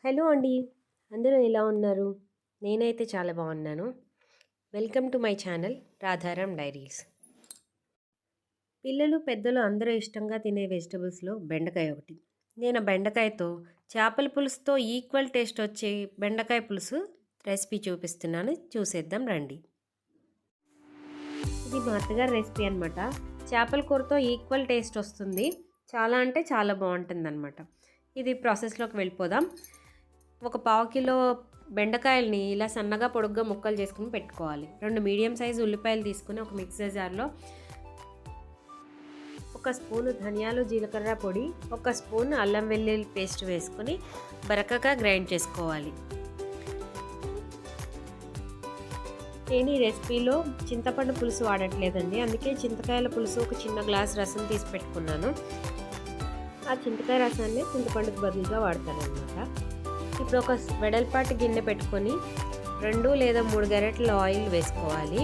Hello అండి. అందరూ ఎలా ఉన్నారు? నేనైతే చాలా బాగున్నాను. Welcome to my channel Radharam diaries. పిల్లలు, పెద్దలు అందరూ ఇష్టంగా తినే వెజిటబుల్స్‌లో బెండకాయ ఒకటి. నేను బెండకాయతో చేపల పులుసుతో ఈక్వల్ టేస్ట్ వచ్చే బెండకాయ పులుసు రెసిపీ చూపిస్తున్నాను. చూసేద్దాం రండి. ఇది మా అత్తగారి రెసిపీ అనమాట. చేపల కూరతో ఈక్వల్ టేస్ట్ వస్తుంది. చాలా అంటే చాలా బాగుంటుందన్నమాట. ఇది ప్రాసెస్లోకి వెళ్ళిపోదాం. ఒక పావు కిలో బెండకాయలని ఇలా సన్నగా పొడుగ్గా ముక్కలు చేసుకుని పెట్టుకోవాలి. 2 మీడియం సైజు ఉల్లిపాయలు తీసుకుని ఒక మిక్సర్ జార్లో 1 స్పూను ధనియాలు జీలకర్ర పొడి, 1 స్పూన్ అల్లం వెల్లుల్లి పేస్ట్ వేసుకొని బరకగా గ్రైండ్ చేసుకోవాలి. నేను ఈ రెసిపీలో చింతపండు పులుసు వాడట్లేదండి, అందుకే చింతకాయల పులుసు ఒక చిన్న గ్లాస్ రసం తీసి పెట్టుకున్నాను. ఆ చింతకాయ రసాన్ని చింతపండుకు బదులుగా వాడతాను అనమాట. ఇప్పుడు ఒక వెడల్పాటి గిన్నె పెట్టుకొని 2 లేదా 3 గరిటెల ఆయిల్ వేసుకోవాలి.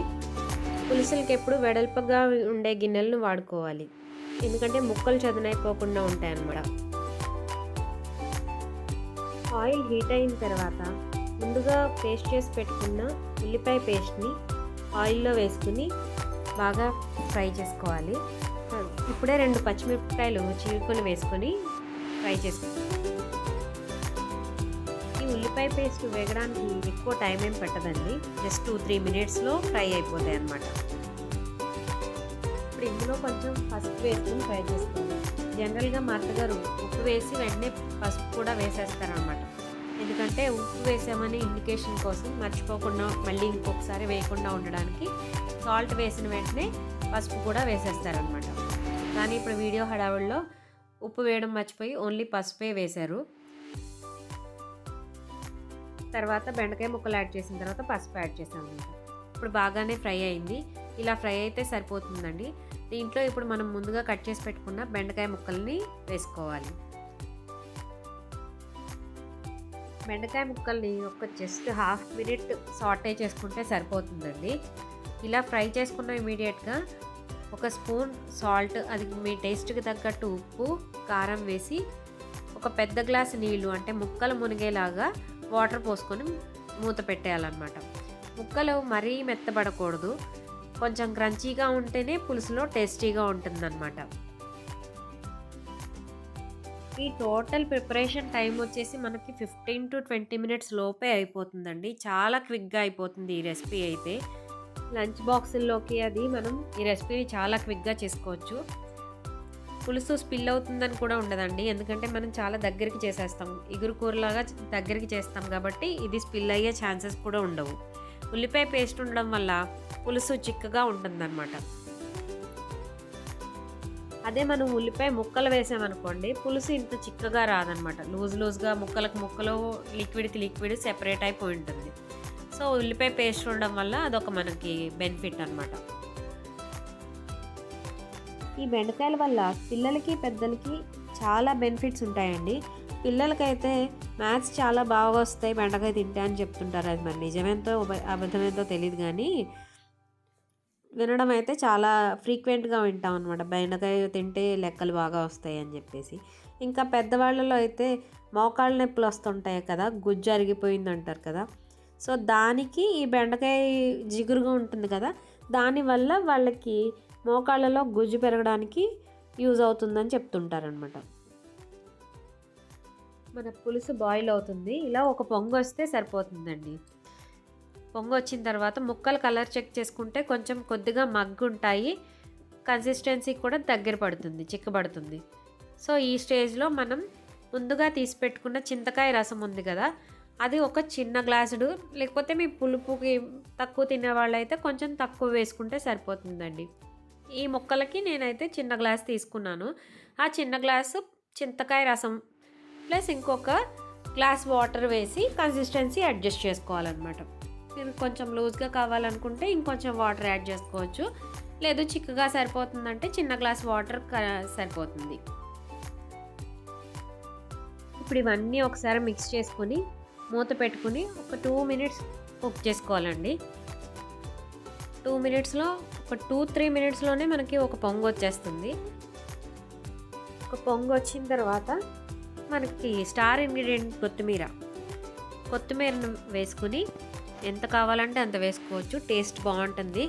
పులుసులకి ఎప్పుడు వెడల్పుగా ఉండే గిన్నెలను వాడుకోవాలి, ఎందుకంటే ముక్కలు చదునైపోకుండా ఉంటాయన్నమాట. ఆయిల్ హీట్ అయిన తర్వాత ముందుగా పేస్ట్ చేసి పెట్టుకున్న ఉల్లిపాయ పేస్ట్ని ఆయిల్లో వేసుకుని బాగా ఫ్రై చేసుకోవాలి. ఇప్పుడే 2 పచ్చిమిరపకాయలు చీరుకొని వేసుకొని ఫ్రై చేసుకోవాలి. ఉల్లిపాయ పేస్ట్ వేగడానికి ఎక్కువ టైం ఏం పట్టదండి, జస్ట్ 2-3 మినిట్స్లో ఫ్రై అయిపోతాయి అన్నమాట. ఇప్పుడు ఇందులో కొంచెం పసుపు వేసుకుని ఫ్రై చేసుకోవాలి. జనరల్గా మా అత్తగారు ఉప్పు వేసి వెంటనే పసుపు కూడా వేసేస్తారనమాట, ఎందుకంటే ఉప్పు వేసామని ఇండికేషన్ కోసం మర్చిపోకుండా మళ్ళీ ఇంకొకసారి వేయకుండా ఉండడానికి సాల్ట్ వేసిన వెంటనే పసుపు కూడా వేసేస్తారనమాట. కానీ ఇప్పుడు వీడియో హడావుల్లో ఉప్పు వేయడం మర్చిపోయి ఓన్లీ పసుపే వేశారు. తర్వాత బెండకాయ ముక్కలు యాడ్ చేసిన తర్వాత పసుపు యాడ్ చేసాము. ఇప్పుడు బాగానే ఫ్రై అయింది. ఇలా ఫ్రై అయితే సరిపోతుందండి. దీంట్లో ఇప్పుడు మనం ముందుగా కట్ చేసి పెట్టుకున్న బెండకాయ ముక్కల్ని వేసుకోవాలి. బెండకాయ ముక్కల్ని ఒక జస్ట్ హాఫ్ మినిట్ సాటే చేసుకుంటే సరిపోతుందండి. ఇలా ఫ్రై చేసుకున్న ఇమీడియట్గా 1 స్పూన్ సాల్ట్, అది మీ టేస్ట్కి తగ్గట్టు ఉప్పు, కారం వేసి ఒక పెద్ద గ్లాసు నీళ్ళు, అంటే ముక్కలు మునిగేలాగా వాటర్ పోసుకొని మూత పెట్టేయాలన్నమాట. ముక్కలు మరీ మెత్తబడకూడదు, కొంచెం క్రంచీగా ఉంటేనే పులుసులో టేస్టీగా ఉంటుందన్నమాట. ఈ టోటల్ ప్రిపరేషన్ టైం వచ్చేసి మనకి 15 to 20 మినిట్స్ లోపే అయిపోతుందండి. చాలా క్విక్గా అయిపోతుంది ఈ రెసిపీ అయితే. లంచ్ బాక్సుల్లోకి అది మనం ఈ రెసిపీని చాలా క్విక్గా చేసుకోవచ్చు. పులుసు స్పిల్ అవుతుందని కూడా ఉండదండి, ఎందుకంటే మనం చాలా దగ్గరికి చేసేస్తాం, ఇగురు కూరలాగా దగ్గరికి చేస్తాం కాబట్టి ఇది స్పిల్ అయ్యే ఛాన్సెస్ కూడా ఉండవు. ఉల్లిపాయ పేస్ట్ ఉండడం వల్ల పులుసు చిక్కగా ఉంటుందన్నమాట. అదే మనం ఉల్లిపాయ ముక్కలు వేసామనుకోండి, పులుసు ఇంత చిక్కగా రాదనమాట. లూజ్గా ముక్కలకు ముక్కలు, లిక్విడ్కి లిక్విడ్ సెపరేట్ అయిపోయి ఉంటుంది. సో ఉల్లిపాయ పేస్ట్ ఉండడం వల్ల అదొక మనకి బెనిఫిట్ అనమాట. ఈ బెండకాయల వల్ల పిల్లలకి, పెద్దలకి చాలా బెనిఫిట్స్ ఉంటాయండి. పిల్లలకైతే మ్యాథ్స్ చాలా బాగా వస్తాయి బెండకాయ తింటే అని చెప్తుంటారు. అది మరి నిజమేంతో అబద్ధమేంతో తెలియదు, కానీ వినడం అయితే చాలా ఫ్రీక్వెంట్గా వింటాం అనమాట, బెండకాయ తింటే లెక్కలు బాగా వస్తాయి అని చెప్పేసి. ఇంకా పెద్దవాళ్ళలో అయితే మోకాళ్ళ నొప్పులు వస్తుంటాయి కదా, గుజ్జు అరిగిపోయింది అంటారు కదా. సో దానికి ఈ బెండకాయ జిగురుగా ఉంటుంది కదా, దానివల్ల వాళ్ళకి మోకాళ్ళలో గుజ్జు పెరగడానికి యూజ్ అవుతుందని చెప్తుంటారనమాట. మన పులుసు బాయిల్ అవుతుంది. ఇలా ఒక పొంగు వస్తే సరిపోతుందండి. పొంగు వచ్చిన తర్వాత ముక్కలు కలర్ చెక్ చేసుకుంటే కొంచెం కొద్దిగా మగ్గుంటాయి, కన్సిస్టెన్సీ కూడా దగ్గర పడుతుంది, చిక్కబడుతుంది. సో ఈ స్టేజ్లో మనం ముందుగా తీసి పెట్టుకున్న చింతకాయ రసం ఉంది కదా, అది ఒక చిన్న గ్లాసుడు, లేకపోతే మీ పులుపుకి తక్కువ తినే వాళ్ళైతే కొంచెం తక్కువ వేసుకుంటే సరిపోతుందండి. ఈ ముక్కలకి నేనైతే చిన్న గ్లాస్ తీసుకున్నాను. ఆ చిన్న గ్లాసు చింతకాయ రసం ప్లస్ ఇంకొక గ్లాస్ వాటర్ వేసి కన్సిస్టెన్సీ అడ్జస్ట్ చేసుకోవాలన్నమాట. మీరు కొంచెం లూజ్గా కావాలనుకుంటే ఇంకొంచెం వాటర్ యాడ్ చేసుకోవచ్చు, లేదు చిక్కగా సరిపోతుందంటే చిన్న గ్లాస్ వాటర్ సరిపోతుంది. ఇప్పుడు ఇవన్నీ ఒకసారి మిక్స్ చేసుకొని మూత పెట్టుకుని ఒక 2 మినిట్స్ కుక్ చేసుకోవాలండి. 2 మినిట్స్లో ఒక 2-3 మినిట్స్లోనే మనకి ఒక పొంగు వచ్చేస్తుంది. ఒక పొంగు వచ్చిన తర్వాత మనకి స్టార్ ఇంగ్రీడియంట్ కొత్తిమీర, కొత్తిమీరను వేసుకుని ఎంత కావాలంటే అంత వేసుకోవచ్చు. టేస్ట్ బాగుంటుంది.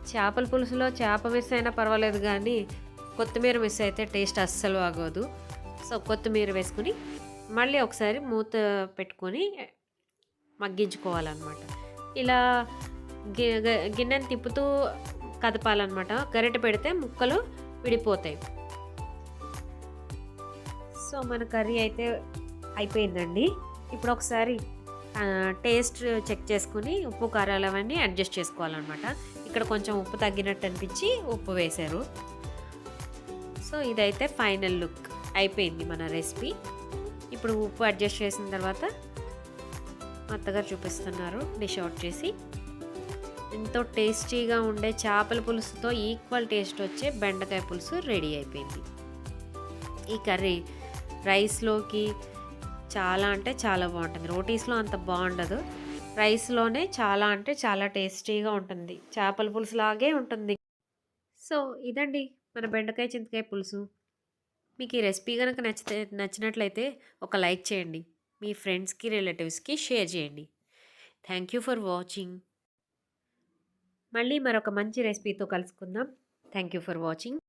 చేపల పులుసులో చేప మిస్ అయినా పర్వాలేదు కానీ కొత్తిమీర మిస్ అయితే టేస్ట్ అస్సలు ఆగదు. సో కొత్తిమీర వేసుకుని మళ్ళీ ఒకసారి మూత పెట్టుకొని మగ్గించుకోవాలన్నమాట. ఇలా గిన్నెని తిప్పుతూ కదపాలన్నమాట. గరిటె పెడితే ముక్కలు విడిపోతాయి. సో మన కర్రీ అయితే అయిపోయిందండి. ఇప్పుడు ఒకసారి టేస్ట్ చెక్ చేసుకుని ఉప్పు కారాలు అవన్నీ అడ్జస్ట్ చేసుకోవాలన్నమాట. ఇక్కడ కొంచెం ఉప్పు తగ్గినట్టు అనిపించి ఉప్పు వేశారు. సో ఇదైతే ఫైనల్ లుక్ అయిపోయింది మన రెసిపీ. ఇప్పుడు ఉప్పు అడ్జస్ట్ చేసిన తర్వాత అత్తగారు చూపిస్తున్నారు డిష్ అవుట్ చేసి. ఎంతో టేస్టీగా ఉండే చేపల పులుసుతో ఈక్వల్ టేస్ట్ వచ్చే బెండకాయ పులుసు రెడీ అయిపోయింది. ఈ కర్రీ రైస్లోకి చాలా అంటే చాలా బాగుంటుంది. రోటీస్లో అంత బాగుండదు, రైస్లోనే చాలా అంటే చాలా టేస్టీగా ఉంటుంది. చేపల పులుసు లాగే ఉంటుంది. సో ఇదండి మన బెండకాయ చింతకాయ పులుసు. మీకు ఈ రెసిపీ కనుక నచ్చినట్లయితే ఒక లైక్ చేయండి. మీ ఫ్రెండ్స్కి రిలేటివ్స్కి షేర్ చేయండి. Thank you for watching. మళ్ళీ మరొక మంచి రెసిపీతో కలుసుకుందాం. Thank you for watching.